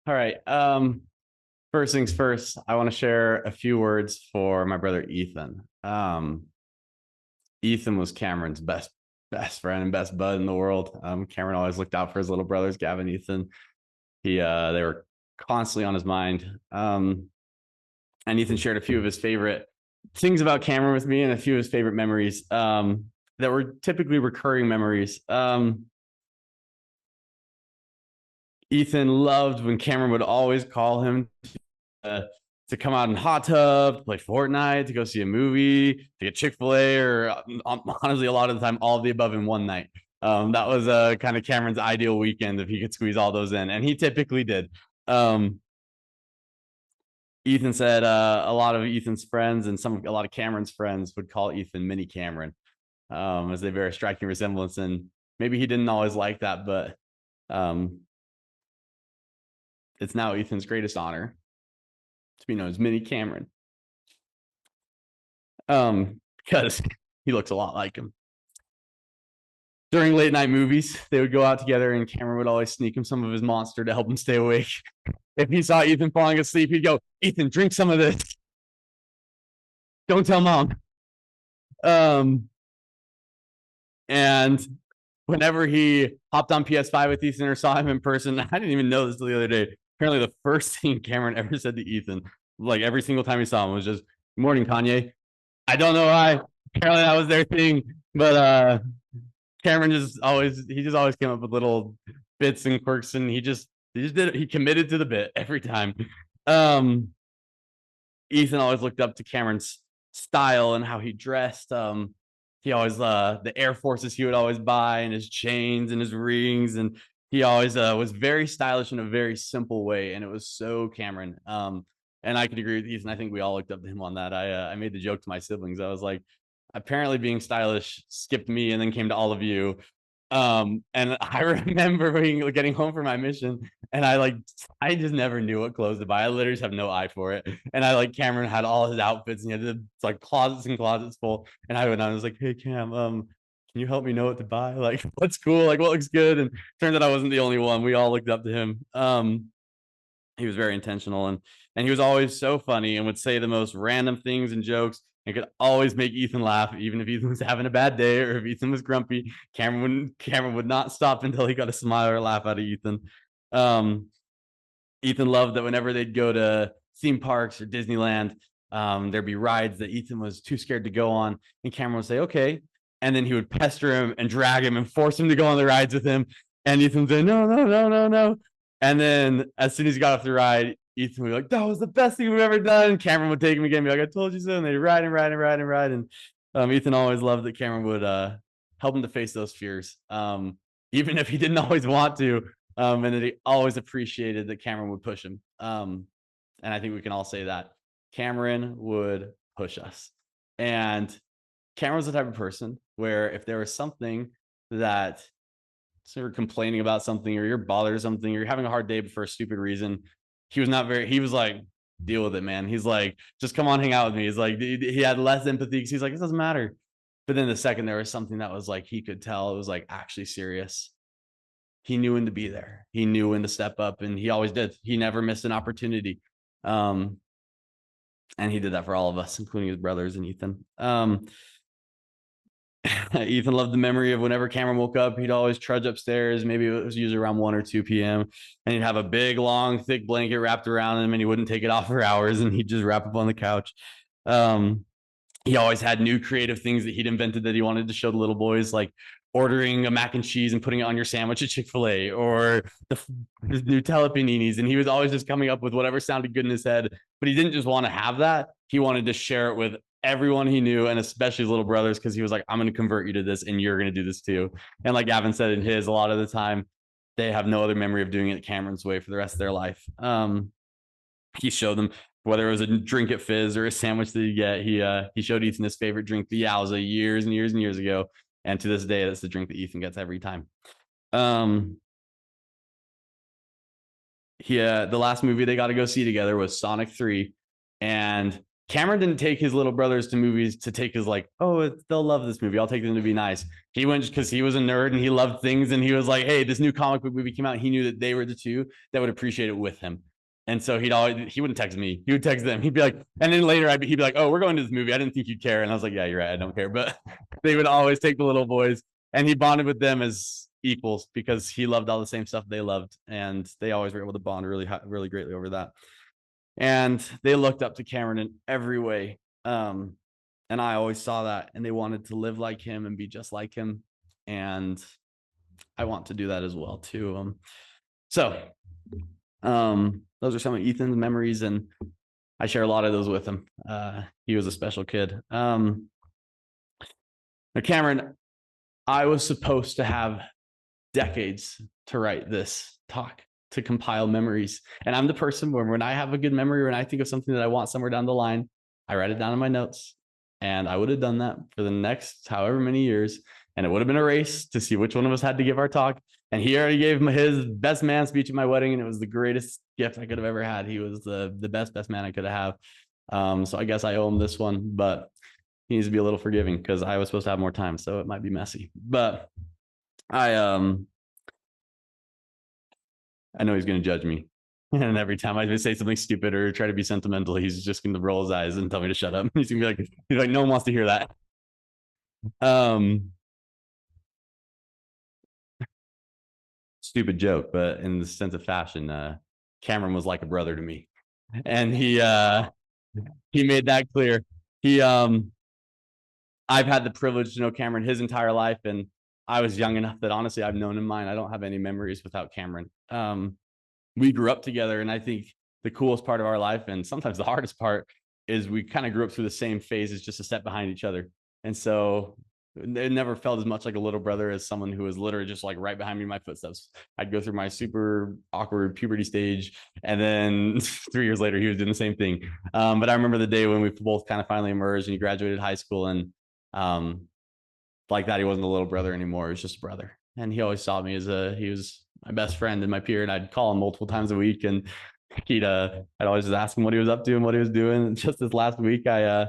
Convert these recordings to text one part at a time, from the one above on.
All right. First things first, I want to share a few words for my brother Ethan. Ethan was Cameron's best friend and best bud in the world. Cameron always looked out for his little brothers, Gavin, Ethan. They were constantly on his mind. And Ethan shared a few of his favorite things about Cameron with me and a few of his favorite memories that were typically recurring memories. Ethan loved when Cameron would always call him to come out in hot tub, to play Fortnite, to go see a movie, to get Chick-fil-A, or honestly, a lot of the time, all of the above in one night. That was kind of Cameron's ideal weekend if he could squeeze all those in, and he typically did. Um, Ethan said a lot of Ethan's friends and a lot of Cameron's friends would call Ethan Mini Cameron, as they bear a striking resemblance. And maybe he didn't always like that, but it's now Ethan's greatest honor to be known as Mini Cameron, because he looks a lot like him. During late night movies, they would go out together, and Cameron would always sneak him some of his Monster to help him stay awake. If he saw Ethan falling asleep, he'd go, "Ethan, drink some of this. Don't tell mom." Um, and whenever he hopped on PS5 with Ethan or saw him in person, I didn't even know this till the other day. Apparently, the first thing Cameron ever said to Ethan, like every single time he saw him, was just "Morning, Kanye." I don't know why. Apparently, that was their thing, but Cameron just always came up with little bits and quirks, and he committed to the bit every time. Um, Ethan always looked up to Cameron's style and how he dressed. He always the Air Forces he would always buy, and his chains and his rings, and he always was very stylish in a very simple way, and it was so Cameron. And I could agree with Ethan. I think we all looked up to him on that. I made the joke to my siblings. I was like, apparently being stylish skipped me and then came to all of you. And I remember getting home from my mission, and I just never knew what clothes to buy. I literally just have no eye for it. And Cameron had all his outfits, and he had like closets and closets full. And I was like, "Hey Cam, can you help me know what to buy? Like, what's cool? Like, what looks good?" And turned out I wasn't the only one. We all looked up to him. He was very intentional, and he was always so funny and would say the most random things and jokes, and could always make Ethan laugh, even if Ethan was having a bad day or if Ethan was grumpy. Cameron would not stop until he got a smile or a laugh out of Ethan. Um, Ethan loved that whenever they'd go to theme parks or Disneyland, there'd be rides that Ethan was too scared to go on, and Cameron would say, "Okay," and then he would pester him and drag him and force him to go on the rides with him, and Ethan would say, "No, no, no, no, no." And then as soon as he got off the ride, Ethan would be like, "That was the best thing we've ever done." Cameron would take him again, and be like, "I told you so." And they'd ride and ride and ride and ride. And Ethan always loved that Cameron would help him to face those fears, even if he didn't always want to. And that he always appreciated that Cameron would push him. And I think we can all say that Cameron would push us. And Cameron was the type of person where if there was something that, so you're complaining about something or you're bothered or something, or you're having a hard day for a stupid reason, he was like, "Deal with it, man." He's like, "Just come on, hang out with me." He's like, he had less empathy because he's like, "It doesn't matter." But then the second there was something that was like, he could tell it was like actually serious, he knew when to be there. He knew when to step up, and he always did. He never missed an opportunity. Um, and he did that for all of us, including his brothers and Ethan. Ethan loved the memory of whenever Cameron woke up, he'd always trudge upstairs. Maybe it was usually around 1 or 2 p.m. And he'd have a big, long, thick blanket wrapped around him, and he wouldn't take it off for hours, and he'd just wrap up on the couch. He always had new creative things that he'd invented that he wanted to show the little boys, like ordering a mac and cheese and putting it on your sandwich at Chick-fil-A, or the Nutella paninis. And he was always just coming up with whatever sounded good in his head. But he didn't just want to have that. He wanted to share it with everyone he knew, and especially his little brothers, because he was like, "I'm going to convert you to this, and you're going to do this too." And like Gavin said in his, a lot of the time, they have no other memory of doing it Cameron's way for the rest of their life. He showed them whether it was a drink at Fizz or a sandwich that you get. He showed Ethan his favorite drink, the Yowza, years and years and years ago, and to this day, that's the drink that Ethan gets every time. The last movie they got to go see together was Sonic 3, and Cameron didn't take his little brothers to movies to take his like, oh, they'll love this movie. I'll take them to be nice. He went because he was a nerd and he loved things. And he was like, hey, this new comic book movie came out. He knew that they were the two that would appreciate it with him. And so he wouldn't text me. He would text them. He'd be like, and then later he'd be like, oh, we're going to this movie. I didn't think you'd care. And I was like, yeah, you're right. I don't care. But they would always take the little boys, and he bonded with them as equals because he loved all the same stuff they loved. And they always were able to bond really greatly over that. And they looked up to Cameron in every way. And I always saw that, and they wanted to live like him and be just like him. And I want to do that as well too. So those are some of Ethan's memories, and I share a lot of those with him. He was a special kid. Now, Cameron, I was supposed to have decades to write this talk, to compile memories. And I'm the person where when I have a good memory, when I think of something that I want somewhere down the line, I write it down in my notes. And I would have done that for the next however many years. And it would have been a race to see which one of us had to give our talk. And he already gave his best man speech at my wedding, and it was the greatest gift I could have ever had. He was the best man I could have. So I guess I owe him this one, but he needs to be a little forgiving because I was supposed to have more time, so it might be messy. But I know he's going to judge me. And every time I say something stupid or try to be sentimental, he's just going to roll his eyes and tell me to shut up. He's going to be like, no one wants to hear that. Stupid joke, but in the sense of fashion, Cameron was like a brother to me, and he made that clear. I've had the privilege to know Cameron his entire life, and I was young enough that honestly I've known him mine. I don't have any memories without Cameron. We grew up together, and I think the coolest part of our life, and sometimes the hardest part, is we kind of grew up through the same phases, just a step behind each other. And so it never felt as much like a little brother as someone who was literally just like right behind me in my footsteps. I'd go through my super awkward puberty stage, and then 3 years later he was doing the same thing. But I remember the day when we both kind of finally emerged and he graduated high school, and like that, he wasn't a little brother anymore. He was just a brother. And he always saw me as he was my best friend and my peer, and I'd call him multiple times a week, and I'd always just ask him what he was up to and what he was doing. And just this last week, I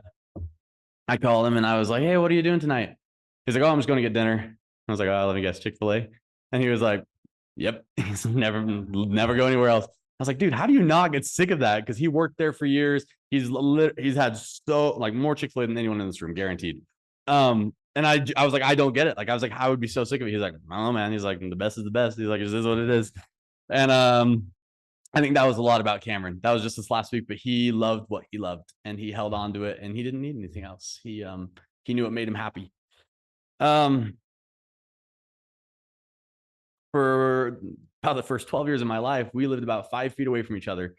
called him and I was like, hey, what are you doing tonight? He's like, oh, I'm just going to get dinner. I was like, oh, let me guess, Chick-fil-A. And he was like, yep. He's never go anywhere else. I was like, dude, how do you not get sick of that? Because he worked there for years. He's had so like more Chick-fil-A than anyone in this room, guaranteed. And I was like, I don't get it. Like, I was like, I would be so sick of it. He's like, I don't know, man. He's like, the best is the best. He's like, this is what it is. And I think that was a lot about Cameron. That was just this last week, but he loved what he loved, and he held on to it, and he didn't need anything else. He knew what made him happy. For about the first 12 years of my life, we lived about 5 feet away from each other,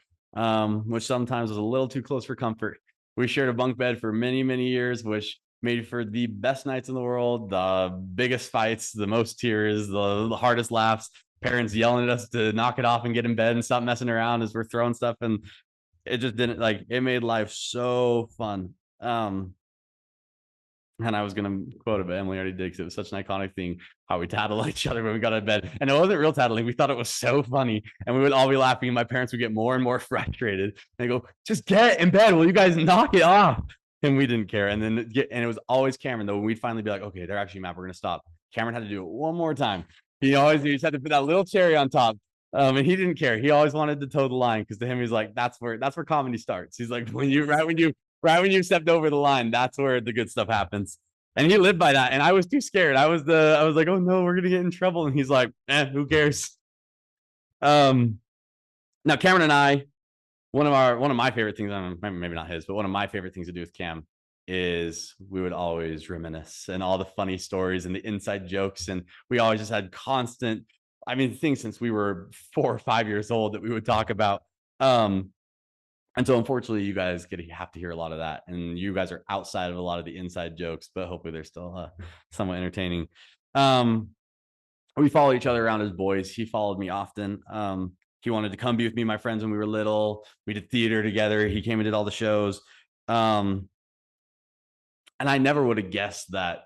which sometimes was a little too close for comfort. We shared a bunk bed for many, many years, which made for the best nights in the world, the biggest fights, the most tears, the hardest laughs, parents yelling at us to knock it off and get in bed and stop messing around as we're throwing stuff. And it just didn't, like, it made life so fun. And I was going to quote it, but Emily already did, because it was such an iconic thing, how we tattled each other when we got out of bed. And it wasn't real tattling. We thought it was so funny. And we would all be laughing, and my parents would get more and more frustrated. And they go, just get in bed. Will you guys knock it off? And we didn't care. And then it was always Cameron, though. We'd finally be like, okay, they're actually mad. We're going to stop. Cameron had to do it one more time. He just had to put that little cherry on top. And he didn't care. He always wanted to toe the line, because to him, he's like, that's where comedy starts. He's like, when you stepped over the line, that's where the good stuff happens. And he lived by that. And I was too scared. I was like, oh no, we're going to get in trouble. And he's like, who cares? Now Cameron and I, one of my favorite things, maybe not his, but one of my favorite things to do with Cam is we would always reminisce, and all the funny stories and the inside jokes. And we always just had constant, things since we were 4 or 5 years old that we would talk about. And so unfortunately, you guys have to hear a lot of that, and you guys are outside of a lot of the inside jokes, but hopefully they're still somewhat entertaining. We follow each other around as boys. He followed me often. He wanted to come be with me and my friends when we were little. We did theater together. He came and did all the shows. And I never would have guessed that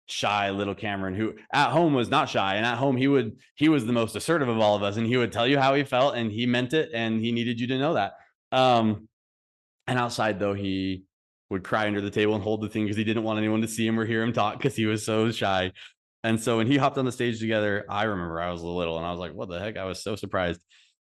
shy little Cameron, who at home was not shy, and at home he was the most assertive of all of us, and he would tell you how he felt, and he meant it, and he needed you to know that. And outside, though, he would cry under the table and hold the thing because he didn't want anyone to see him or hear him talk because he was so shy. And so when he hopped on the stage together, I remember I was little and I was like, what the heck? I was so surprised.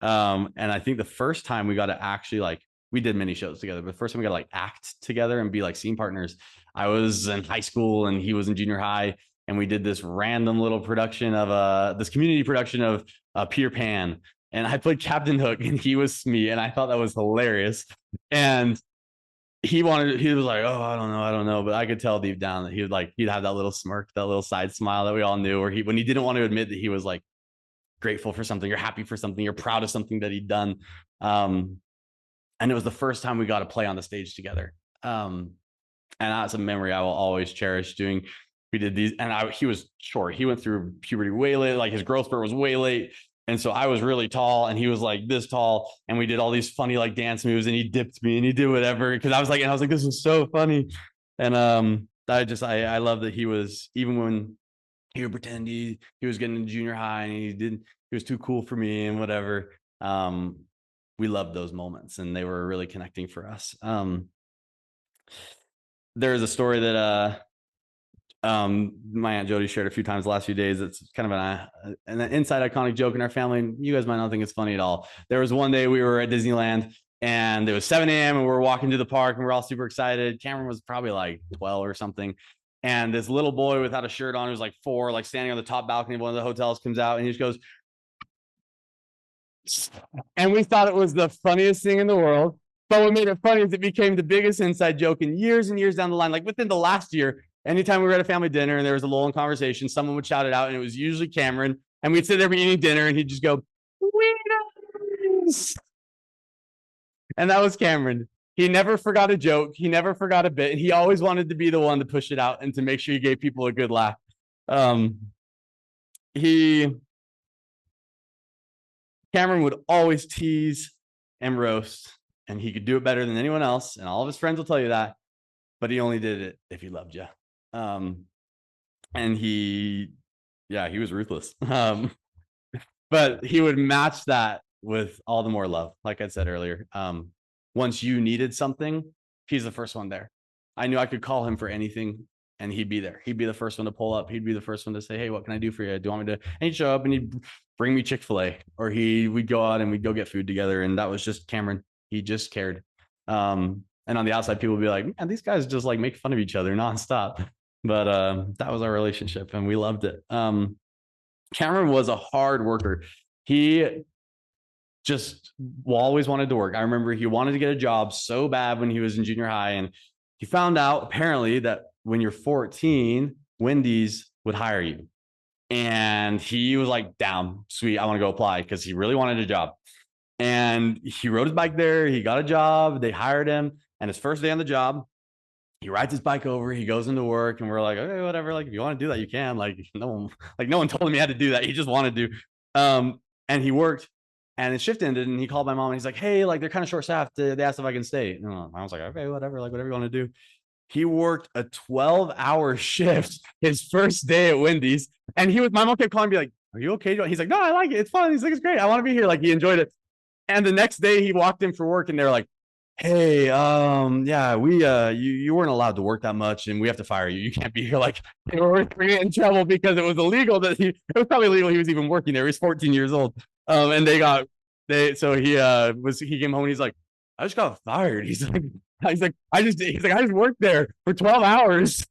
And I think the first time we got to actually like, we did many shows together, but the first time we got to like act together and be like scene partners, I was in high school and he was in junior high. And we did this random little production of this community production of Peter Pan. And I played Captain Hook and he was me. And I thought that was hilarious. And he was like, oh, I don't know. But I could tell deep down that he'd have that little smirk, that little side smile that we all knew, where when he didn't want to admit that he was like grateful for something, you're happy for something, you're proud of something that he'd done. And it was the first time we got to play on the stage together. And that's a memory I will always cherish doing. We did these, and he was short. He went through puberty way late. Like his growth spurt was way late. And so I was really tall and he was like this tall. And we did all these funny like dance moves and he dipped me and he did whatever. Cause I was like, this is so funny. And I love that he was, even when he would pretend he was getting into junior high and he was too cool for me and whatever. We loved those moments and they were really connecting for us. There is a story that my Aunt Jody shared a few times the last few days. It's kind of an inside iconic joke in our family. And you guys might not think it's funny at all. There was one day we were at Disneyland and it was 7 a.m. and we were walking to the park and we're all super excited. Cameron was probably like 12 or something. And this little boy without a shirt on, who was like 4, like standing on the top balcony of one of the hotels, comes out and he just goes, and we thought it was the funniest thing in the world. But what made it funny is it became the biggest inside joke. And years down the line, like within the last year, anytime we were at a family dinner and there was a lull in conversation, someone would shout it out, and it was usually Cameron. And we'd sit there eating dinner, and he'd just go, Wheaties! And that was Cameron. He never forgot a joke. He never forgot a bit. He always wanted to be the one to push it out and to make sure he gave people a good laugh. Cameron would always tease and roast, and he could do it better than anyone else. And all of his friends will tell you that, but he only did it if he loved you. And he was ruthless. But he would match that with all the more love. Like I said earlier, once you needed something, he's the first one there. I knew I could call him for anything and he'd be there. He'd be the first one to pull up. He'd be the first one to say, hey, what can I do for you? Do you want me to? And he'd show up and he'd bring me Chick-fil-A, or we'd go out and we'd go get food together. And that was just Cameron. He just cared. And on the outside, people would be like, man, these guys just like make fun of each other nonstop. But that was our relationship and we loved it. Cameron was a hard worker. He just always wanted to work. I remember he wanted to get a job so bad when he was in junior high, and he found out apparently that when you're 14, Wendy's would hire you. And he was like, damn, sweet, I want to go apply, because he really wanted a job. And he rode his bike there. He got a job. They hired him. And his first day on the job, he rides his bike over, he goes into work, and we're like, okay, whatever. Like, if you want to do that, you can. Like, no one told him he had to do that. He just wanted to. And he worked, and his shift ended, and he called my mom, and he's like, hey, like, they're kind of short-staffed. They asked if I can stay. And I was like, okay, whatever. Like, whatever you want to do. He worked a 12-hour shift his first day at Wendy's. And my mom kept calling me like, are you okay? He's like, no, I like it. It's fun. He's like, it's great. I want to be here. Like, he enjoyed it. And the next day he walked in for work and they're like, hey, yeah, you weren't allowed to work that much and we have to fire you. You can't be here. Like, they were in trouble because it was illegal it was probably illegal. He was even working there. He was 14 years old. And he came home and he's like, I just got fired. He's like, I just worked there for 12 hours.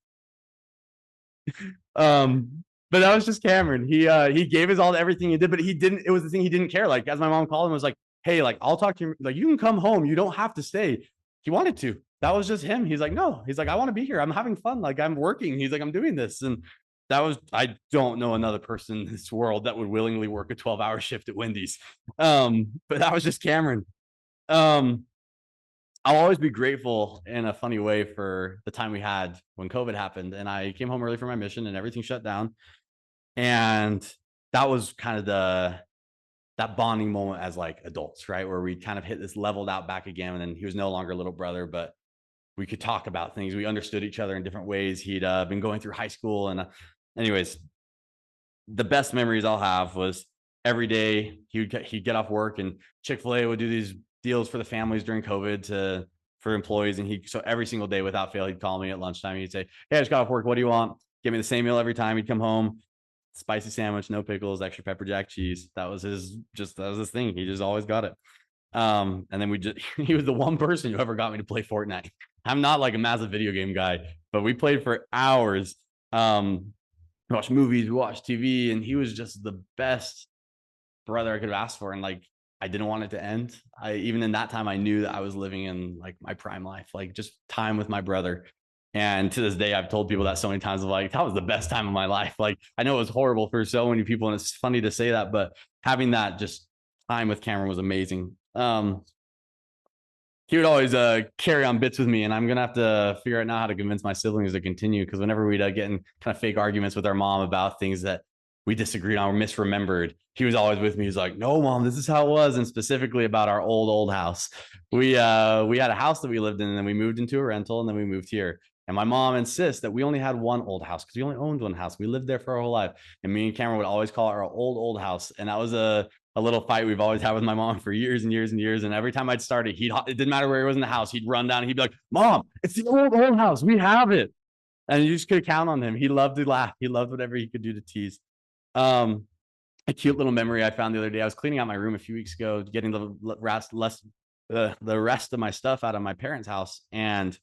But that was just Cameron. He gave his all to everything he did, but it was the thing he didn't care. Like, as my mom called him, was like, hey, like, I'll talk to you. Like, you can come home. You don't have to stay. He wanted to. That was just him. He's like, no. He's like, I want to be here. I'm having fun. Like, I'm working. He's like, I'm doing this. And I don't know another person in this world that would willingly work a 12-hour shift at Wendy's. But that was just Cameron. I'll always be grateful in a funny way for the time we had when COVID happened, and I came home early for my mission and everything shut down. And that was kind of that bonding moment as like adults, right? Where we kind of hit this leveled out back again. And then he was no longer a little brother, but we could talk about things. We understood each other in different ways. He'd been going through high school. And anyways, the best memories I'll have was every day he'd get off work and Chick-fil-A would do these deals for the families during COVID to for employees. And so every single day without fail, he'd call me at lunchtime. He'd say, hey, I just got off work. What do you want? Give me the same meal every time. He'd come home, spicy sandwich, no pickles, extra pepper jack cheese. That was his thing. He just always got it. And then he was the one person who ever got me to play Fortnite. I'm not like a massive video game guy, but we played for hours. We watched movies, we watched TV, and he was just the best brother I could have asked for. And like, I didn't want it to end. Even in that time, I knew that I was living in like my prime life, like just time with my brother. And to this day, I've told people that so many times of like, that was the best time of my life. Like, I know it was horrible for so many people, and it's funny to say that, but having that just time with Cameron was amazing. He would always carry on bits with me, and I'm gonna have to figure out now how to convince my siblings to continue, because whenever we'd get in kind of fake arguments with our mom about things that we disagreed on or misremembered, he was always with me. He's like, no, Mom, this is how it was. And specifically about our old house. We had a house that we lived in, and then we moved into a rental, and then we moved here. And my mom insists that we only had one old house because we only owned one house. We lived there for our whole life. And me and Cameron would always call it our old house. And that was a little fight we've always had with my mom for years and years and years. And every time I'd start it, it didn't matter where he was in the house. He'd run down and he'd be like, Mom, it's the old house. We have it. And you just could count on him. He loved to laugh. He loved whatever he could do to tease. A cute little memory I found the other day. I was cleaning out my room a few weeks ago, getting the rest of my stuff out of my parents' house. And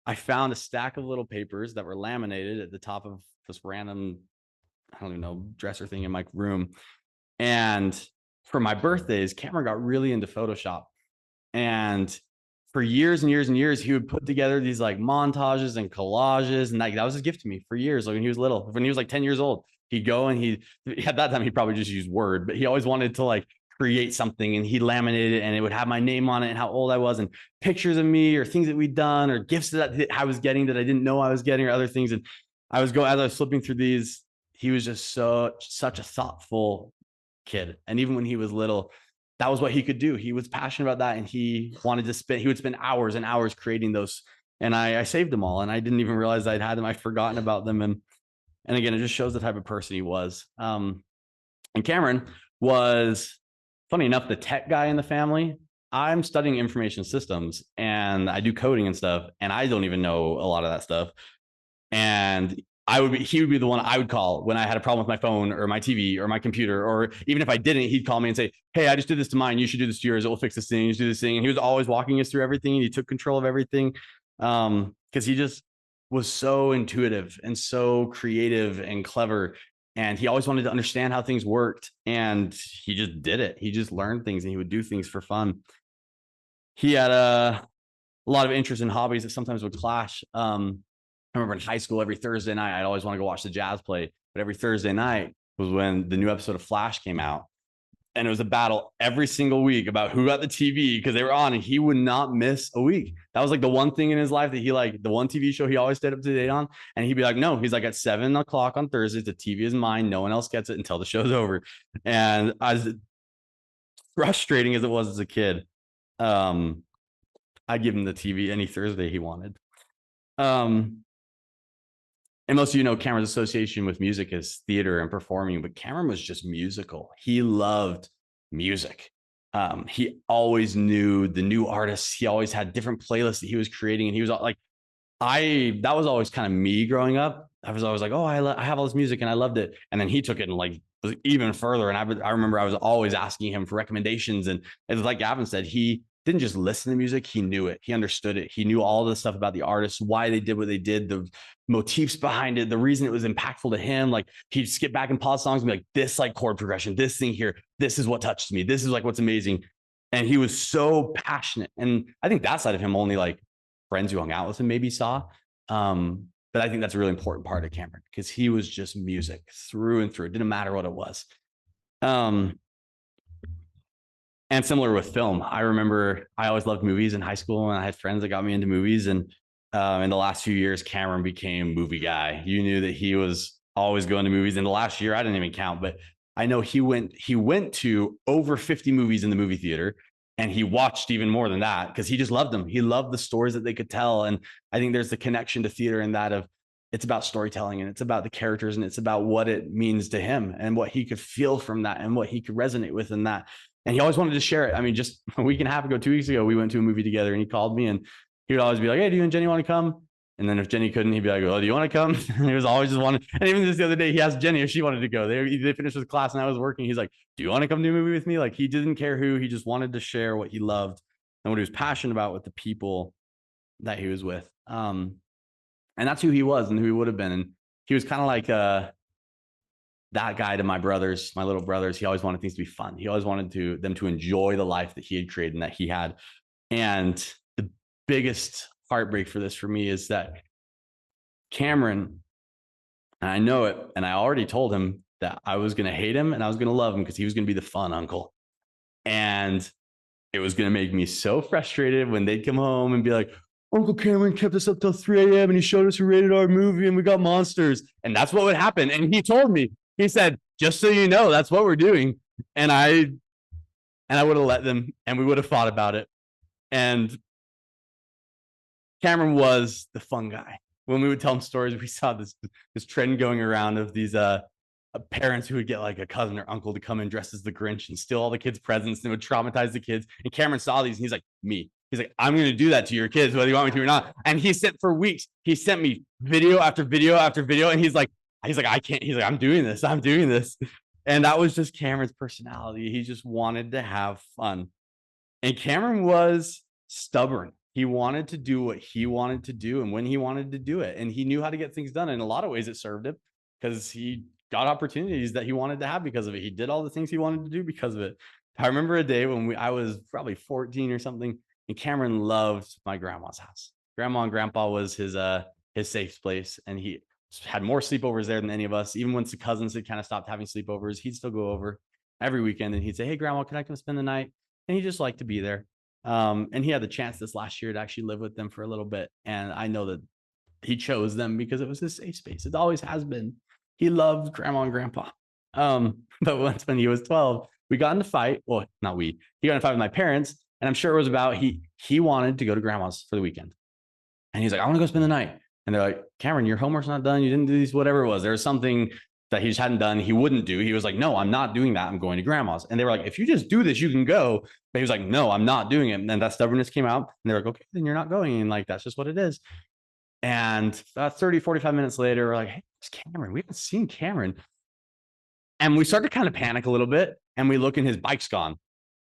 I found a stack of little papers that were laminated at the top of this random, I don't even know, dresser thing in my room. And for my birthdays, Cameron got really into Photoshop. And for years and years and years, he would put together these like montages and collages. And that was his gift to me for years. Like when he was little, when he was like 10 years old, he'd go and at that time, he probably just used Word, but he always wanted to like create something, and he laminated it, and it would have my name on it and how old I was and pictures of me or things that we'd done or gifts that I was getting that I didn't know I was getting or other things. And as I was flipping through these, he was just such a thoughtful kid. And even when he was little, that was what he could do. He was passionate about that, and he would spend hours and hours creating those. And I saved them all, and I didn't even realize I'd had them. I'd forgotten about them. And again, it just shows the type of person he was. And Cameron was, funny enough, the tech guy in the family. I'm studying information systems, and I do coding and stuff, and I don't even know a lot of that stuff. And he would be the one I would call when I had a problem with my phone or my TV or my computer, or even if I didn't, he'd call me and say, hey, I just did this to mine. You should do this to yours. It will fix this thing. You should do this thing. And he was always walking us through everything, and he took control of everything. Because he just was so intuitive and so creative and clever. And he always wanted to understand how things worked. And he just did it. He just learned things, and he would do things for fun. He had a lot of interest in hobbies that sometimes would clash. I remember in high school, every Thursday night, I'd always want to go watch the Jazz play. But every Thursday night was when the new episode of Flash came out. And it was a battle every single week about who got the TV, because they were on, and he would not miss a week. That was like the one thing in his life that he liked, the one TV show he always stayed up to date on. And he'd be like, no, he's like, at 7 o'clock on Thursdays, the TV is mine. No one else gets it until the show's over. And as frustrating as it was as a kid, I'd give him the TV any Thursday he wanted. And most of you know Cameron's association with music is theater and performing, but Cameron was just musical. He loved music. He always knew the new artists. He always had different playlists that he was creating. And he was like, that was always kind of me growing up. I was always like, oh, I have all this music and I loved it. And then he took it and like even further. And I remember I was always asking him for recommendations. And it was like Gavin said, he didn't just listen to music. He knew it. He understood it. He knew all the stuff about the artists, why they did what they did, the motifs behind it, the reason it was impactful to him. Like he'd skip back and pause songs and be like, this like chord progression, this thing here, this is what touched me. This is like what's amazing. And he was so passionate. And I think that side of him only like friends who hung out with him maybe saw. But I think that's a really important part of Cameron, because he was just music through and through. It didn't matter what it was. And similar with film, I remember I always loved movies in high school, and I had friends that got me into movies. And in the last few years, Cameron became movie guy. You knew that he was always going to movies. In the last year, I didn't even count, but I know he went to over 50 movies in the movie theater, and he watched even more than that because he just loved them. He loved the stories that they could tell. And I think there's the connection to theater in that of it's about storytelling, and it's about the characters, and it's about what it means to him and what he could feel from that and what he could resonate with in that. And he always wanted to share it. I mean, just a week and a half ago, 2 weeks ago, we went to a movie together, and he called me and he would always be like, hey, do you and Jenny want to come? And then if Jenny couldn't, he'd be like, oh, do you want to come? And he was always just wanting. And even just the other day, he asked Jenny if she wanted to go. They finished with class and I was working. He's like, do you want to come to a movie with me? Like, he didn't care who. He just wanted to share what he loved and what he was passionate about with the people that he was with. And that's who he was and who he would have been. And he was kind of like that guy to my brothers, my little brothers. He always wanted things to be fun. He always wanted them to enjoy the life that he had created and that he had. And the biggest heartbreak for this for me is that Cameron, and I know it, and I already told him that I was going to hate him and I was going to love him because he was going to be the fun uncle. And it was going to make me so frustrated when they'd come home and be like, Uncle Cameron kept us up till 3 a.m. and he showed us a rated R movie and we got monsters. And that's what would happen. And he told me, he said, just so you know, that's what we're doing. And I would have let them and we would have fought about it. And Cameron was the fun guy. When we would tell him stories, we saw this trend going around of these parents who would get like a cousin or uncle to come in dressed as the Grinch and steal all the kids' presents and it would traumatize the kids. And Cameron saw these and he's like, me. He's like, I'm going to do that to your kids, whether you want me to or not. And he sent for weeks. He sent me video after video after video. And he's like, I can't. He's like, I'm doing this. I'm doing this. And that was just Cameron's personality. He just wanted to have fun. And Cameron was stubborn. He wanted to do what he wanted to do and when he wanted to do it. And he knew how to get things done. In a lot of ways, it served him because he got opportunities that he wanted to have because of it. He did all the things he wanted to do because of it. I remember a day when I was probably 14 or something, and Cameron loved my grandma's house. Grandma and grandpa was his safe place. And he had more sleepovers there than any of us. Even once the cousins had kind of stopped having sleepovers, he'd still go over every weekend and he'd say, hey, Grandma, can I come spend the night? And he just liked to be there. And he had the chance this last year to actually live with them for a little bit. And I know that he chose them because it was his safe space. It always has been. He loved grandma and grandpa. But once when he was 12, we got in a fight. Well, not we. He got in a fight with my parents. And I'm sure it was about he wanted to go to grandma's for the weekend. And he's like, I want to go spend the night. And they're like, Cameron, your homework's not done. You didn't do these, whatever it was. There was something that he just hadn't done. He wouldn't do. He was like, no, I'm not doing that. I'm going to grandma's. And they were like, if you just do this, you can go. But he was like, no, I'm not doing it. And then that stubbornness came out. And they're like, okay, then you're not going. And like, that's just what it is. And about 30, 45 minutes later, we're like, hey, it's Cameron. We haven't seen Cameron. And we start to kind of panic a little bit. And we look and his bike's gone.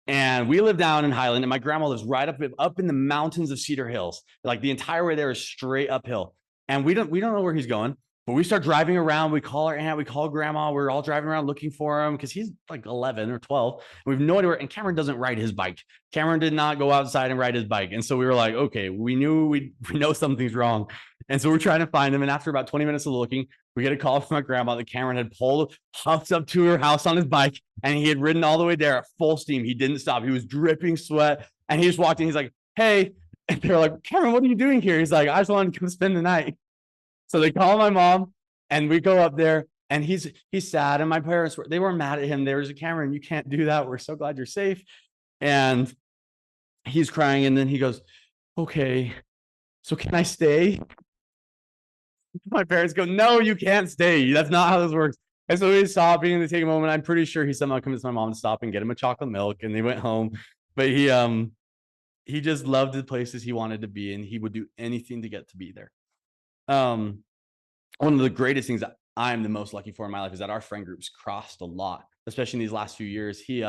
And we live down in Highland. And my grandma lives right up in the mountains of Cedar Hills. Like the entire way there is straight uphill. And we don't know where he's going. But we start driving around. We call our aunt. We call grandma. We're all driving around looking for him because he's like 11 or 12. And we have no idea where. And Cameron doesn't ride his bike. Cameron did not go outside and ride his bike. And so we were like, okay, we know something's wrong. And so we're trying to find him. And after about 20 minutes of looking, we get a call from my grandma that Cameron had huffed up to her house on his bike. And he had ridden all the way there at full steam. He didn't stop. He was dripping sweat. And he just walked in. He's like, hey. And they're like, Cameron, what are you doing here? He's like, I just wanted to come spend the night. So they call my mom and we go up there and he's sad. And my parents they weren't mad at him. They were like, Cameron, you can't do that. We're so glad you're safe. And he's crying. And then he goes, okay, so can I stay? My parents go, no, you can't stay. That's not how this works. And so he's stopping and they take a moment. I'm pretty sure he somehow convinced my mom to stop and get him a chocolate milk. And they went home. But he just loved the places he wanted to be. And he would do anything to get to be there. One of the greatest things that I'm the most lucky for in my life is that our friend groups crossed a lot, especially in these last few years. He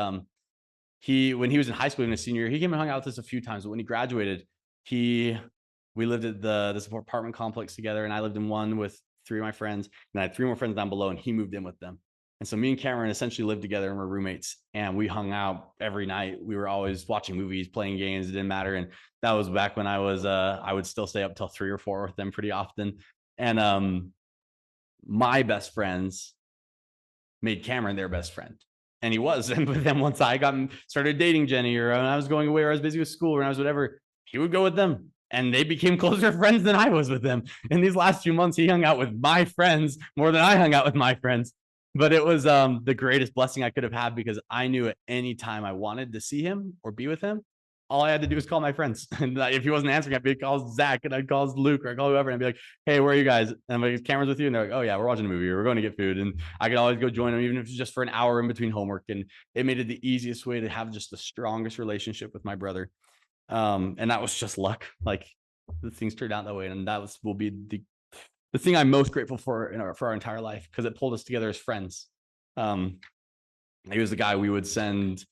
when he was in high school in his senior year, he came and hung out with us a few times. But when he graduated, we lived at this apartment complex together, and I lived in one with 3 of my friends, and I had 3 more friends down below, and he moved in with them. And so me and Cameron essentially lived together and were roommates, and we hung out every night. We were always watching movies, playing games. It didn't matter. And that was back when I would still stay up till 3 or 4 with them pretty often. And my best friends made Cameron their best friend. And he was. And then once I started dating Jenny, or I was going away, or I was busy with school, or I was whatever, he would go with them. And they became closer friends than I was with them. In these last few months, he hung out with my friends more than I hung out with my friends. But it was the greatest blessing I could have had, because I knew at any time I wanted to see him or be with him, all I had to do was call my friends. And if he wasn't answering, I'd be call Zach, and I'd call Luke, or I'd call whoever, and I'd be like, hey, where are you guys? And I'm like, Cameron's with you? And they're like, oh yeah, we're watching a movie, or we're going to get food. And I could always go join them, even if it's just for an hour in between homework. And it made it the easiest way to have just the strongest relationship with my brother. And that was just luck. Like, the things turned out that way, and will be the thing I'm most grateful for for our entire life, because it pulled us together as friends. He was the guy we would send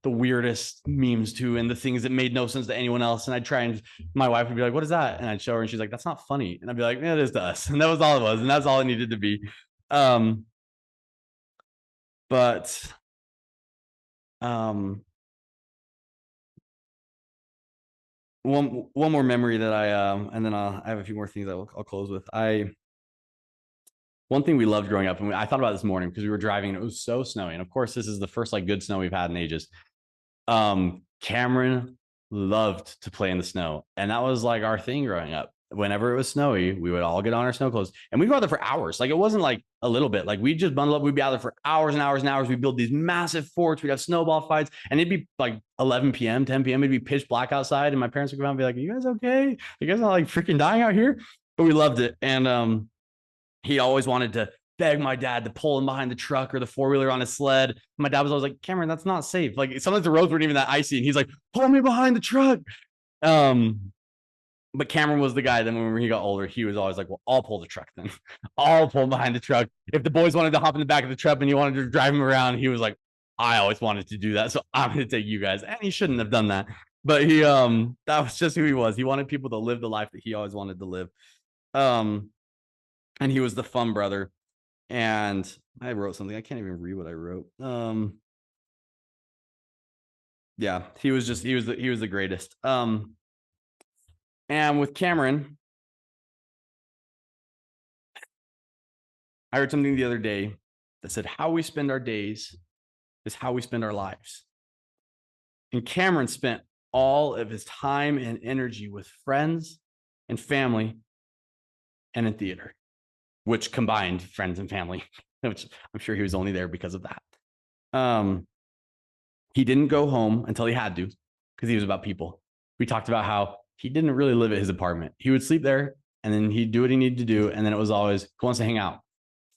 the weirdest memes to and the things that made no sense to anyone else. And I'd try, and my wife would be like, "What is that?" And I'd show her, and she's like, "That's not funny." And I'd be like, "Yeah, it is to us." And that was all it was, and that's all it needed to be. But one more memory that and then I have a few more things that I'll close with. One thing we loved growing up, and I thought about this morning because we were driving and it was so snowy. And of course, this is the first like good snow we've had in ages. Cameron loved to play in the snow, and that was like our thing growing up. Whenever it was snowy, we would all get on our snow clothes and we'd go out there for hours. Like, it wasn't like a little bit. Like, we'd just bundle up. We'd be out there for hours and hours and hours. We'd build these massive forts. We'd have snowball fights, and it'd be like 11 p.m., 10 p.m. It'd be pitch black outside, and my parents would come out and be like, "Are you guys okay? You guys not like freaking dying out here?" But we loved it. And he always wanted to beg my dad to pull him behind the truck or the four-wheeler on his sled. My dad was always like, "Cameron, that's not safe." Like, sometimes the roads weren't even that icy, and he's like, "Pull me behind the truck." But Cameron was the guy that when he got older, he was always like, "Well, I'll pull the truck then. I'll pull behind the truck." If the boys wanted to hop in the back of the truck and he wanted to drive him around, he was like, "I always wanted to do that, so I'm going to take you guys." And he shouldn't have done that. But that was just who he was. He wanted people to live the life that he always wanted to live. And he was the fun brother. And I wrote something. I can't even read what I wrote. Yeah, he was the greatest. And with Cameron, I heard something the other day that said, "How we spend our days is how we spend our lives." And Cameron spent all of his time and energy with friends and family and in theater, which combined friends and family, which I'm sure he was only there because of that. He didn't go home until he had to, because he was about people. We talked about how he didn't really live at his apartment. He would sleep there, and then he'd do what he needed to do. And then it was always, who wants to hang out?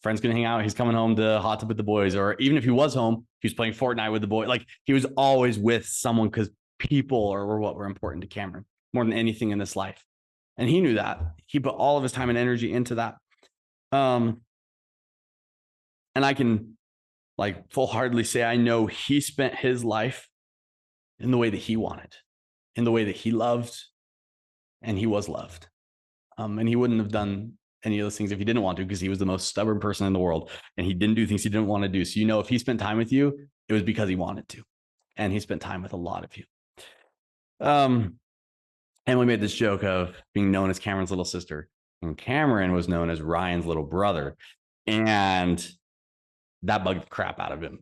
Friend's going to hang out. He's coming home to hot tub with the boys. Or even if he was home, he was playing Fortnite with the boy. Like, he was always with someone, because people were what were important to Cameron more than anything in this life. And he knew that. He put all of his time and energy into that. And I can like full-heartedly say, I know he spent his life in the way that he wanted, in the way that he loved, and he was loved. And he wouldn't have done any of those things if he didn't want to, because he was the most stubborn person in the world, and he didn't do things he didn't want to do. So, if he spent time with you, it was because he wanted to, and he spent time with a lot of you. And we made this joke of being known as Cameron's little sister, and Cameron was known as Ryan's little brother, and that bugged the crap out of him.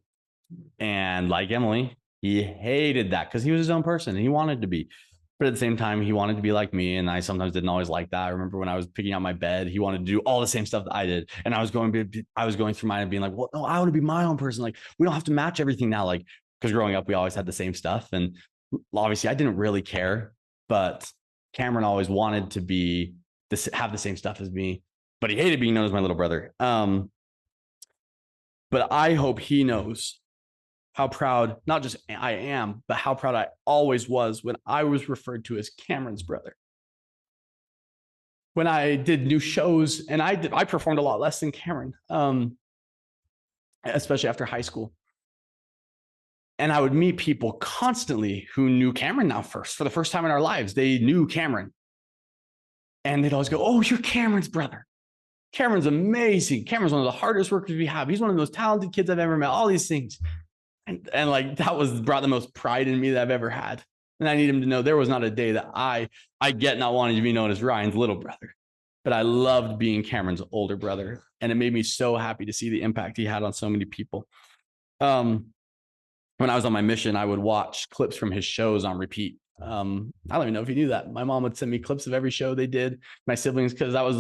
And like Emily, he hated that because he was his own person and he wanted to be. But at the same time, he wanted to be like me. And I sometimes didn't always like that. I remember when I was picking out my bed, he wanted to do all the same stuff that I did. And I was going through mine and being like, "Well, no, I want to be my own person. Like, we don't have to match everything now." Like, because growing up, we always had the same stuff. And obviously I didn't really care, but Cameron always wanted to have the same stuff as me, but he hated being known as my little brother. But I hope he knows how proud, not just I am, but how proud I always was when I was referred to as Cameron's brother. When I did new shows, and I performed a lot less than Cameron, especially after high school. And I would meet people constantly who knew Cameron now for the first time in our lives. They knew Cameron. And they'd always go, "Oh, you're Cameron's brother. Cameron's amazing. Cameron's one of the hardest workers we have. He's one of the most talented kids I've ever met." All these things. And like, that brought the most pride in me that I've ever had. And I need him to know there was not a day that I get not wanting to be known as Ryan's little brother, but I loved being Cameron's older brother. And it made me so happy to see the impact he had on so many people. When I was on my mission, I would watch clips from his shows on repeat. I don't even know if you knew that. My mom would send me clips of every show they did, my siblings, because that was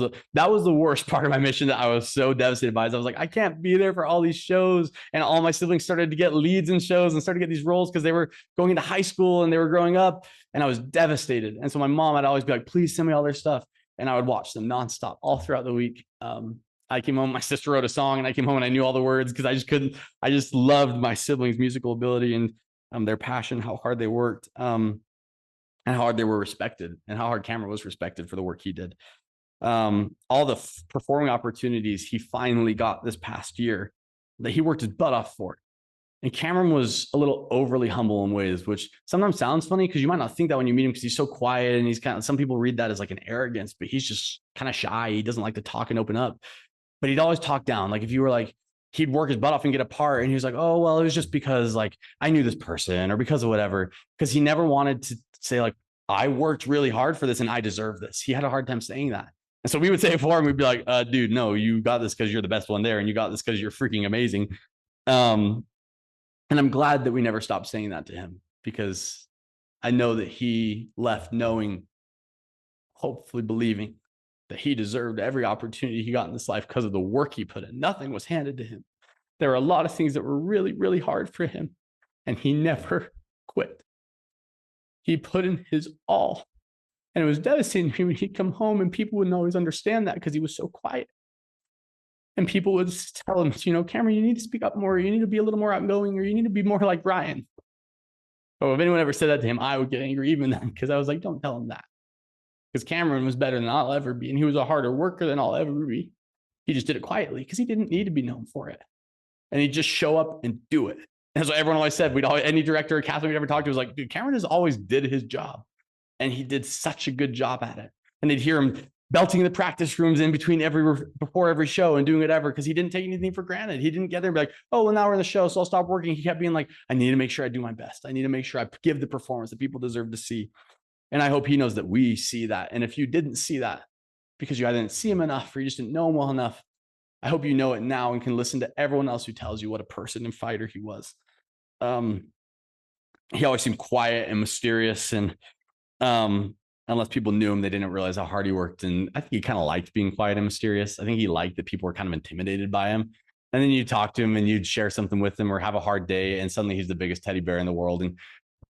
the worst part of my mission that I was so devastated by. I was like, I can't be there for all these shows. And all my siblings started to get leads in shows and started to get these roles because they were going into high school and they were growing up, and I was devastated. And so my mom, I'd always be like, "Please send me all their stuff." And I would watch them nonstop all throughout the week. I came home, my sister wrote a song, and I came home and I knew all the words because I just loved my siblings' musical ability and their passion, how hard they worked. and how hard they were respected and how hard Cameron was respected for the work he did. All the performing opportunities he finally got this past year that he worked his butt off for. And Cameron was a little overly humble in ways, which sometimes sounds funny because you might not think that when you meet him because he's so quiet and he's kind of, some people read that as like an arrogance, but he's just kind of shy. He doesn't like to talk and open up, but he'd always talk down. Like if you were like, he'd work his butt off and get a part and he was like, oh, well, it was just because like I knew this person or because of whatever, because he never wanted to say like, I worked really hard for this and I deserve this. He had a hard time saying that. And so we would say it for him. We'd be like, dude, no, you got this because you're the best one there. And you got this because you're freaking amazing. And I'm glad that we never stopped saying that to him because I know that he left knowing, hopefully believing that he deserved every opportunity he got in this life because of the work he put in. Nothing was handed to him. There were a lot of things that were really, really hard for him, and he never quit. He put in his all. And it was devastating to me when he'd come home and people wouldn't always understand that because he was so quiet. And people would tell him, you know, Cameron, you need to speak up more. You need to be a little more outgoing, or you need to be more like Ryan. Oh, if anyone ever said that to him, I would get angry even then because I was like, don't tell him that. Because Cameron was better than I'll ever be. And he was a harder worker than I'll ever be. He just did it quietly because he didn't need to be known for it. And he'd just show up and do it. And so everyone always said, any director or cast we'd ever talked to was like, dude, Cameron has always did his job. And he did such a good job at it. And they'd hear him belting in the practice rooms in between before every show and doing whatever because he didn't take anything for granted. He didn't get there and be like, oh, well, now we're in the show, so I'll stop working. He kept being like, I need to make sure I do my best. I need to make sure I give the performance that people deserve to see. And I hope he knows that we see that. And if you didn't see that because you either didn't see him enough or you just didn't know him well enough, I hope you know it now and can listen to everyone else who tells you what a person and fighter he was. He always seemed quiet and mysterious, and unless people knew him, they didn't realize how hard he worked. And I think he kind of liked being quiet and mysterious. I think he liked that people were kind of intimidated by him. And then you talk to him and you'd share something with him or have a hard day, and suddenly he's the biggest teddy bear in the world.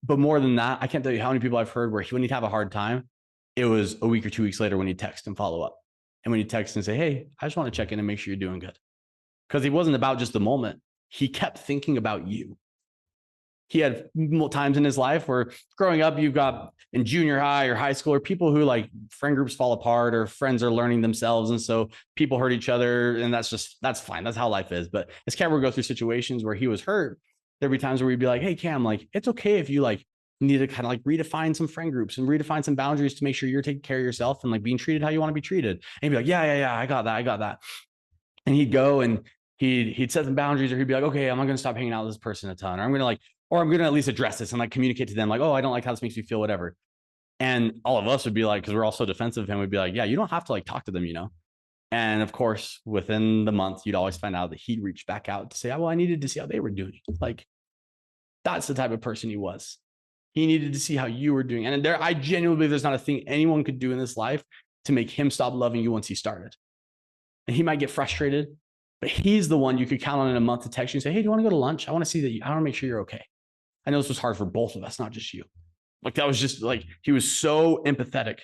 But more than that, I can't tell you how many people I've heard where when he'd have a hard time, it was a week or 2 weeks later when he'd text and follow up. And when he'd text and say, hey, I just want to check in and make sure you're doing good. Because he wasn't about just the moment. He kept thinking about you. He had times in his life where growing up, you've got in junior high or high school, or people who like friend groups fall apart or friends are learning themselves. And so people hurt each other. And that's fine. That's how life is. But as Cam would go through situations where he was hurt, there'd be times where we'd be like, hey, Cam, like, it's okay if you like need to kind of like redefine some friend groups and redefine some boundaries to make sure you're taking care of yourself and like being treated how you want to be treated. And he'd be like, yeah, I got that. And he'd go and he'd set some boundaries, or he'd be like, okay, I'm not going to stop hanging out with this person a ton, or I'm going to at least address this and like communicate to them like, oh, I don't like how this makes me feel, whatever. And all of us would be like, because we're all so defensive of him, we'd be like, yeah, you don't have to like talk to them, you know? And of course, within the month, you'd always find out that he'd reach back out to say, oh, well, I needed to see how they were doing. Like, that's the type of person he was. He needed to see how you were doing. And I genuinely believe there's not a thing anyone could do in this life to make him stop loving you once he started. And he might get frustrated, but he's the one you could count on in a month to text you and say, hey, do you want to go to lunch? I want to see that I want to make sure you're okay. I know this was hard for both of us, not just you. Like that was just like, he was so empathetic.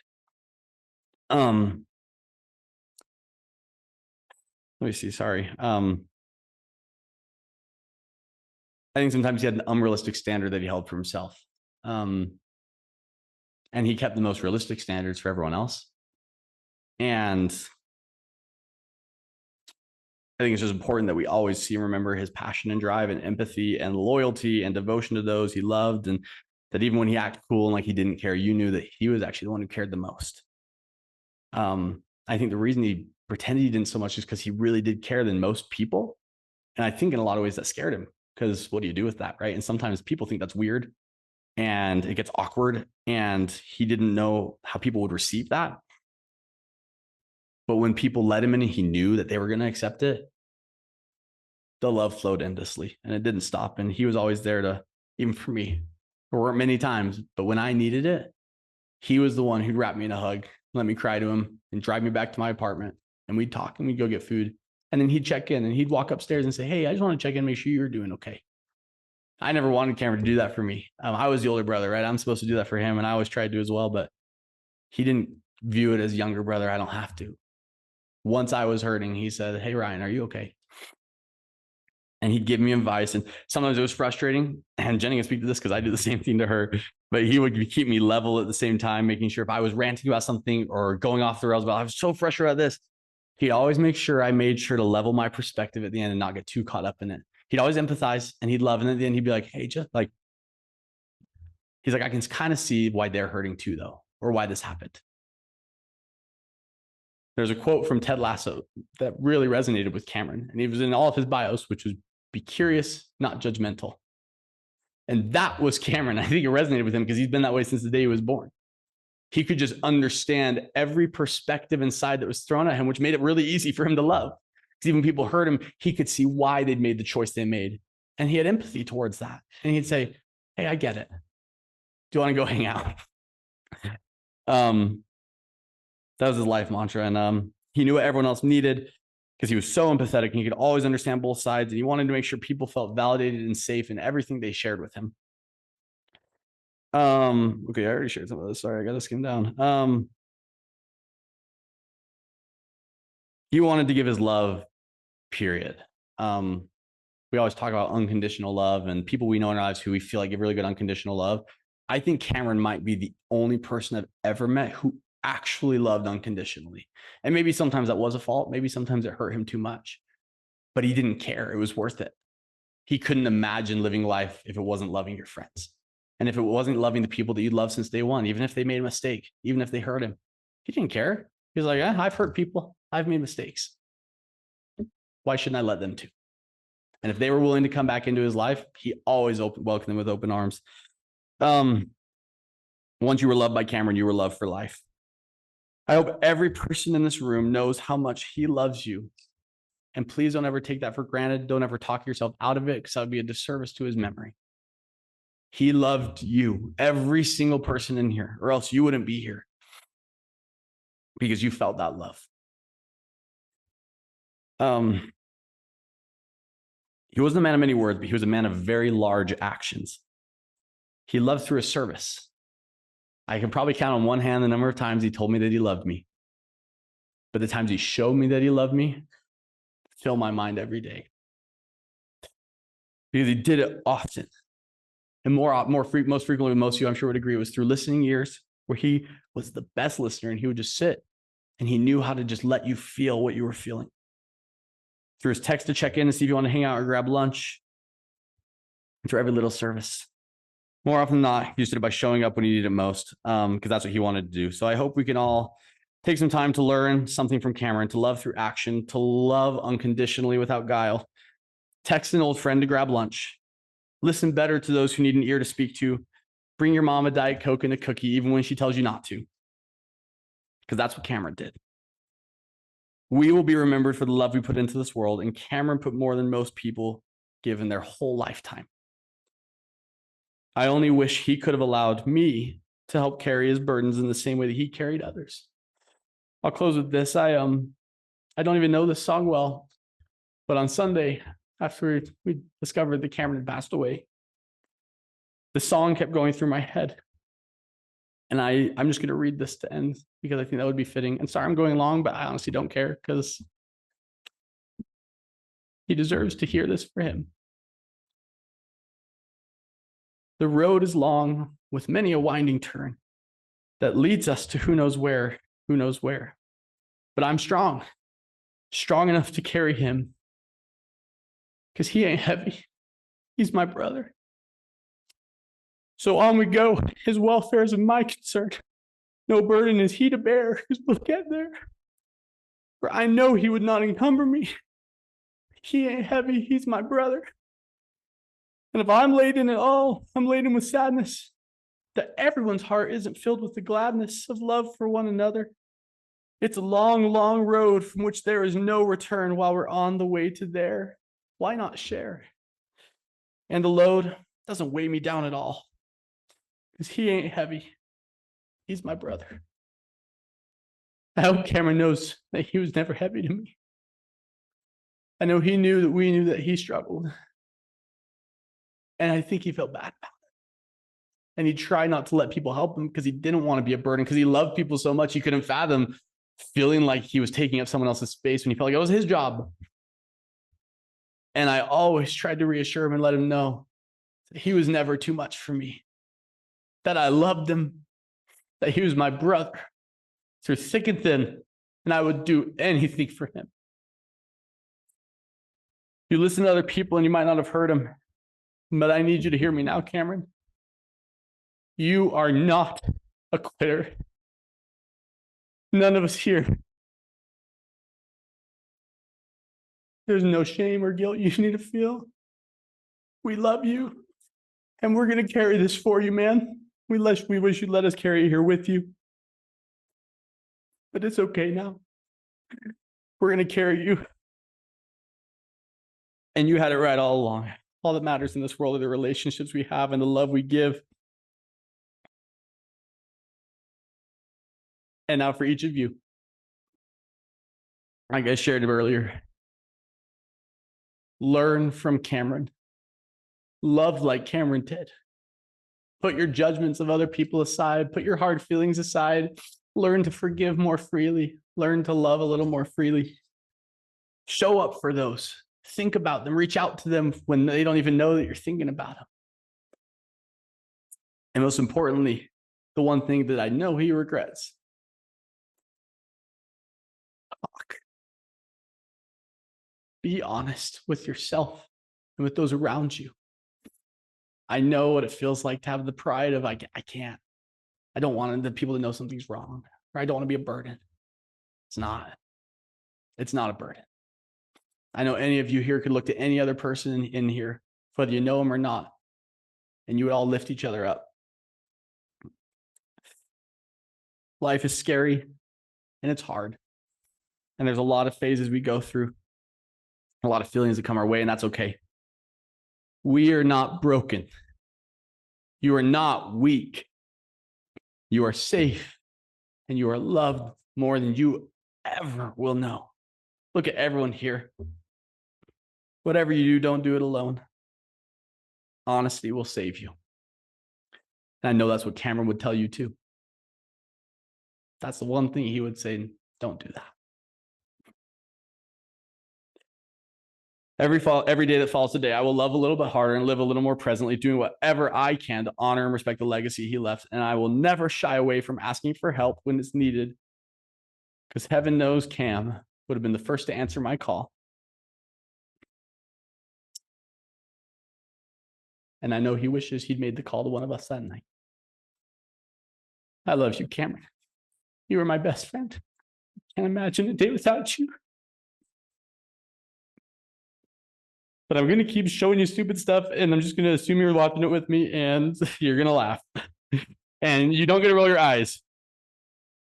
Let me see. Sorry. I think sometimes he had an unrealistic standard that he held for himself. And he kept the most realistic standards for everyone else. And I think it's just important that we always see and remember his passion and drive and empathy and loyalty and devotion to those he loved. And that even when he acted cool and like he didn't care, you knew that he was actually the one who cared the most. I think the reason he pretended he didn't so much is because he really did care than most people. And I think in a lot of ways that scared him, because what do you do with that, right? And sometimes people think that's weird and it gets awkward, and he didn't know how people would receive that. But when people let him in and he knew that they were going to accept it, the love flowed endlessly and it didn't stop. And he was always there to, even for me, there weren't many times, but when I needed it, he was the one who'd wrap me in a hug, let me cry to him, and drive me back to my apartment. And we'd talk and we'd go get food. And then he'd check in and he'd walk upstairs and say, hey, I just want to check in and make sure you're doing okay. I never wanted Cameron to do that for me. I was the older brother, right? I'm supposed to do that for him. And I always tried to as well, but he didn't view it as younger brother. I don't have to. Once I was hurting, he said, hey, Ryan, are you okay? and he'd give me advice. And sometimes it was frustrating. And Jenny can speak to this because I do the same thing to her. But he would keep me level at the same time, making sure if I was ranting about something or going off the rails about, I was so frustrated about this, he'd always make sure I made sure to level my perspective at the end and not get too caught up in it. He'd always empathize and he'd love. And at the end, he'd be like, hey, just like, he's like, I can kind of see why they're hurting too, though, or why this happened. There's a quote from Ted Lasso that really resonated with Cameron. And he was in all of his bios, which was be curious, not judgmental. And that was Cameron. I think it resonated with him because he's been that way since the day he was born. He could just understand every perspective and side that was thrown at him, which made it really easy for him to love. Because even people hurt him, he could see why they'd made the choice they made. And he had empathy towards that. And he'd say, hey, I get it. Do you want to go hang out? That was his life mantra. And he knew what everyone else needed because he was so empathetic and he could always understand both sides. And he wanted to make sure people felt validated and safe in everything they shared with him. Okay, I already shared some of this. Sorry, I got to skim down. He wanted to give his love, period. We always talk about unconditional love and people we know in our lives who we feel like give really good unconditional love. I think Cameron might be the only person I've ever met who actually loved unconditionally. And maybe sometimes that was a fault. Maybe sometimes it hurt him too much, but he didn't care. It was worth it. He couldn't imagine living life if it wasn't loving your friends. And if it wasn't loving the people that you loved since day one, even if they made a mistake, even if they hurt him, he didn't care. He was like, I've hurt people. I've made mistakes. Why shouldn't I let them too? And if they were willing to come back into his life, he always welcomed them with open arms. Once you were loved by Cameron, you were loved for life. I hope every person in this room knows how much he loves you. And please don't ever take that for granted. Don't ever talk yourself out of it because that would be a disservice to his memory. He loved you, every single person in here, or else you wouldn't be here because you felt that love. He wasn't a man of many words, but he was a man of very large actions. He loved through his service. I can probably count on one hand the number of times he told me that he loved me. But the times he showed me that he loved me fill my mind every day. Because he did it often. And most frequently, most of you, I'm sure, would agree, it was through listening ears where he was the best listener and he would just sit and he knew how to just let you feel what you were feeling. Through his text to check in to see if you want to hang out or grab lunch. And through every little service. More often than not, he just did it by showing up when he needed it most, because that's what he wanted to do. So I hope we can all take some time to learn something from Cameron, to love through action, to love unconditionally without guile. Text an old friend to grab lunch. Listen better to those who need an ear to speak to. Bring your mom a Diet Coke and a cookie, even when she tells you not to. Because that's what Cameron did. We will be remembered for the love we put into this world, and Cameron put more than most people give in their whole lifetime. I only wish he could have allowed me to help carry his burdens in the same way that he carried others. I'll close with this. I don't even know this song well, but on Sunday, after we discovered that Cameron had passed away, the song kept going through my head. And I'm just going to read this to end because I think that would be fitting. And sorry, I'm going long, but I honestly don't care because he deserves to hear this for him. The road is long with many a winding turn that leads us to who knows where. But I'm strong enough to carry him because he ain't heavy. He's my brother. So on we go. His welfare is of my concern. No burden is he to bear because we'll get there. For I know he would not encumber me. He ain't heavy. He's my brother. And if I'm laden at all, I'm laden with sadness, that everyone's heart isn't filled with the gladness of love for one another. It's a long, long road from which there is no return while we're on the way to there. Why not share? And the load doesn't weigh me down at all, because he ain't heavy. He's my brother. I hope Cameron knows that he was never heavy to me. I know he knew that we knew that he struggled. And I think he felt bad about it. And he tried not to let people help him because he didn't want to be a burden, because he loved people so much he couldn't fathom feeling like he was taking up someone else's space when he felt like it was his job. And I always tried to reassure him and let him know that he was never too much for me, that I loved him, that he was my brother through thick and thin, and I would do anything for him. You listen to other people and you might not have heard him, but I need you to hear me now, Cameron. You are not a quitter. None of us here. There's no shame or guilt you need to feel. We love you, and we're going to carry this for you, man. We wish you'd let us carry it here with you. But it's okay now. We're going to carry you. And you had it right all along. All that matters in this world are the relationships we have and the love we give. And now for each of you, like I shared earlier, learn from Cameron. Love like Cameron did. Put your judgments of other people aside. Put your hard feelings aside. Learn to forgive more freely. Learn to love a little more freely. Show up for those. Think about them. Reach out to them when they don't even know that you're thinking about them. And most importantly, the one thing that I know he regrets. Talk. Be honest with yourself and with those around you. I know what it feels like to have the pride of I can't. I don't want the people to know something's wrong, or I don't want to be a burden. It's not. It's not a burden. I know any of you here could look to any other person in here, whether you know them or not, and you would all lift each other up. Life is scary and it's hard. And there's a lot of phases we go through, a lot of feelings that come our way, and that's okay. We are not broken. You are not weak. You are safe, and you are loved more than you ever will know. Look at everyone here. Whatever you do, don't do it alone. Honesty will save you. And I know that's what Cameron would tell you too. That's the one thing he would say, don't do that. Every day that follows today, I will love a little bit harder and live a little more presently, doing whatever I can to honor and respect the legacy he left. And I will never shy away from asking for help when it's needed, because heaven knows Cam would have been the first to answer my call. And I know he wishes he'd made the call to one of us that night. I love you, Cameron. You were my best friend. I can't imagine a day without you. But I'm going to keep showing you stupid stuff, and I'm just going to assume you're watching it with me, and you're going to laugh. And you don't get to roll your eyes,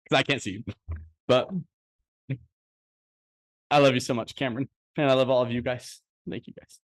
because I can't see you. But I love you so much, Cameron. And I love all of you guys. Thank you, guys.